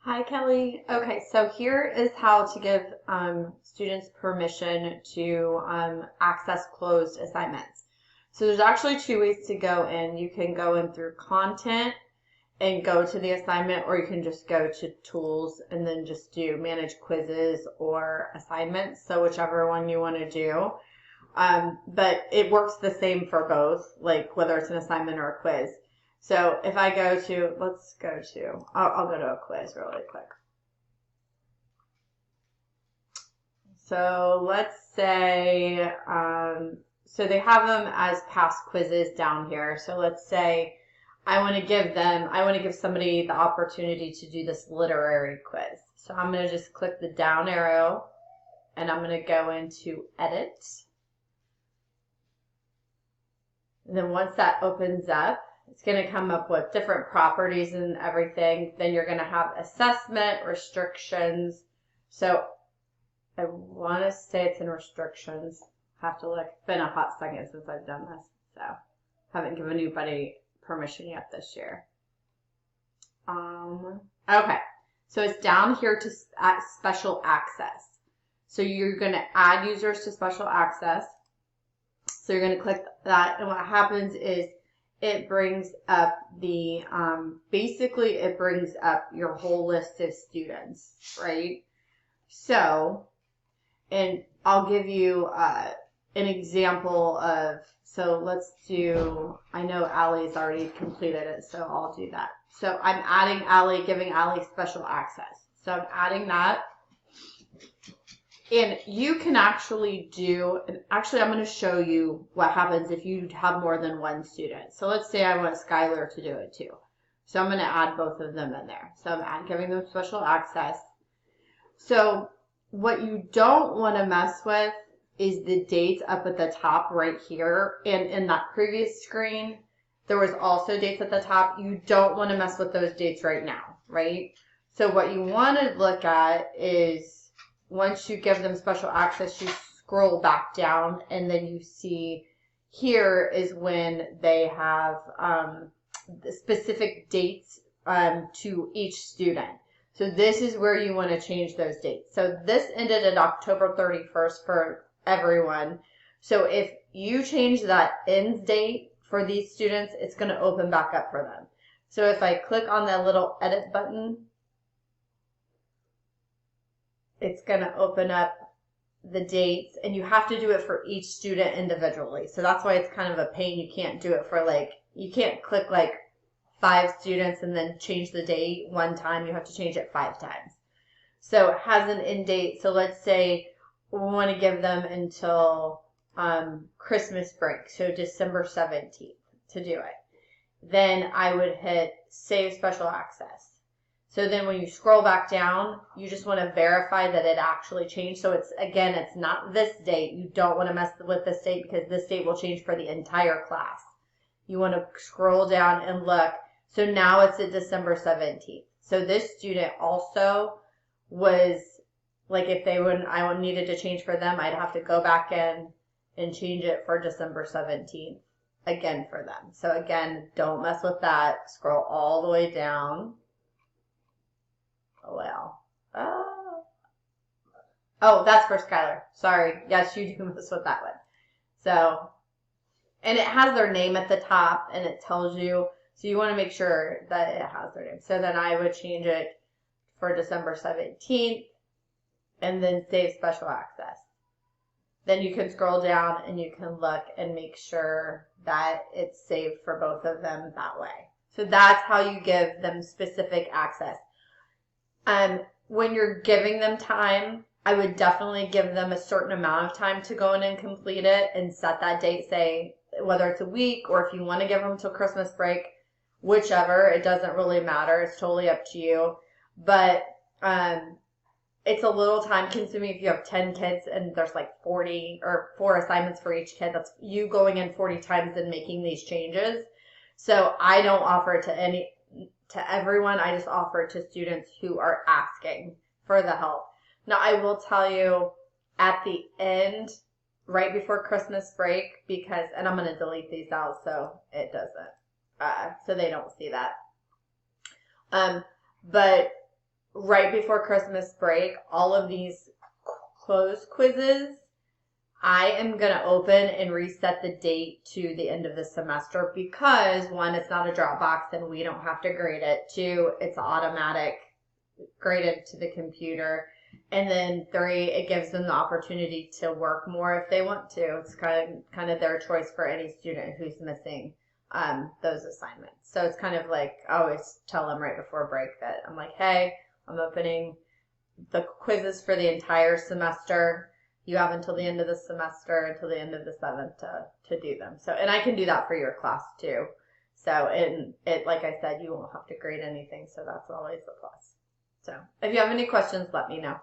Hi, Kelly. Okay, so here is how to give students permission to access closed assignments. So there's actually two ways to go in. You can go in through content and go to the assignment, or you can just go to tools and then just do manage quizzes or assignments. So whichever one you want to do. But it works the same for both, like whether it's an assignment or a quiz. So if I go to, I'll go to a quiz really quick. So let's say, so they have them as past quizzes down here. So let's say I want to give somebody the opportunity to do this literary quiz. So I'm going to just click the down arrow and I'm going to go into edit. And then once that opens up, it's going to come up with different properties and everything. Then you're going to have assessment, restrictions. So I want to say it's in restrictions. Have to look. It's been a hot second since I've done this. So haven't given anybody permission yet this year. Okay. So it's down here to special access. So you're going to add users to special access. So you're going to click that, and what happens is it brings up the, basically it brings up your whole list of students, right? So, and I'll give you an example of, so let's do, I know Allie's already completed it, so I'll do that. So I'm adding Allie, giving Allie special access. So I'm adding that. And you can actually do, and actually I'm going to show you what happens if you have more than one student. So let's say I want Skylar to do it too. So I'm going to add both of them in there. So I'm giving them special access. So what you don't want to mess with is the dates up at the top right here. And in that previous screen, there was also dates at the top. You don't want to mess with those dates right now, right? So what you want to look at is, once you give them special access, you scroll back down and then you see here is when they have the specific dates to each student. So this is where you want to change those dates. So this ended at October 31st for everyone. So if you change that end date for these students, it's going to open back up for them. So if I click on that little edit button, it's going to open up the dates, and you have to do it for each student individually. So that's why it's kind of a pain. You can't do it for you can't click 5 students and then change the date one time. You have to change it 5 times. So it has an end date. So let's say we want to give them until Christmas break, so December 17th to do it. Then I would hit Save Special Access. So then when you scroll back down, you just want to verify that it actually changed. So it's not this date. You don't want to mess with this date because this date will change for the entire class. You want to scroll down and look. So now it's at December 17th. So this student also was, if I needed to change for them, I'd have to go back in and change it for December 17th again for them. So again, don't mess with that. Scroll all the way down. Oh, that's for Skylar. Sorry. Yes, you do mess with that one. So, and it has their name at the top and it tells you. So you want to make sure that it has their name. So then I would change it for December 17th and then save special access. Then you can scroll down and you can look and make sure that it's saved for both of them that way. So that's how you give them specific access. When you're giving them time, I would definitely give them a certain amount of time to go in and complete it and set that date, say whether it's a week or if you want to give them till Christmas break, whichever, it doesn't really matter. It's totally up to you. But it's a little time consuming if you have 10 kids and there's 40 or 4 assignments for each kid. That's you going in 40 times and making these changes. So I don't offer it to everyone. I just offer it to students who are asking for the help. Now, I will tell you at the end, right before Christmas break, and I'm going to delete these out so it doesn't, so they don't see that. But right before Christmas break, all of these closed quizzes, I am going to open and reset the date to the end of the semester because, one, it's not a Dropbox and we don't have to grade it. Two, it's automatic graded to the computer. And then three, it gives them the opportunity to work more if they want to. It's kind of their choice for any student who's missing those assignments. So it's kind of like I always tell them right before break that I'm like, hey, I'm opening the quizzes for the entire semester. You have until the end of the semester, until the end of the 7th to do them. So, and I can do that for your class too. So, and it, like I said, you won't have to grade anything. So that's always a plus. So if you have any questions, let me know.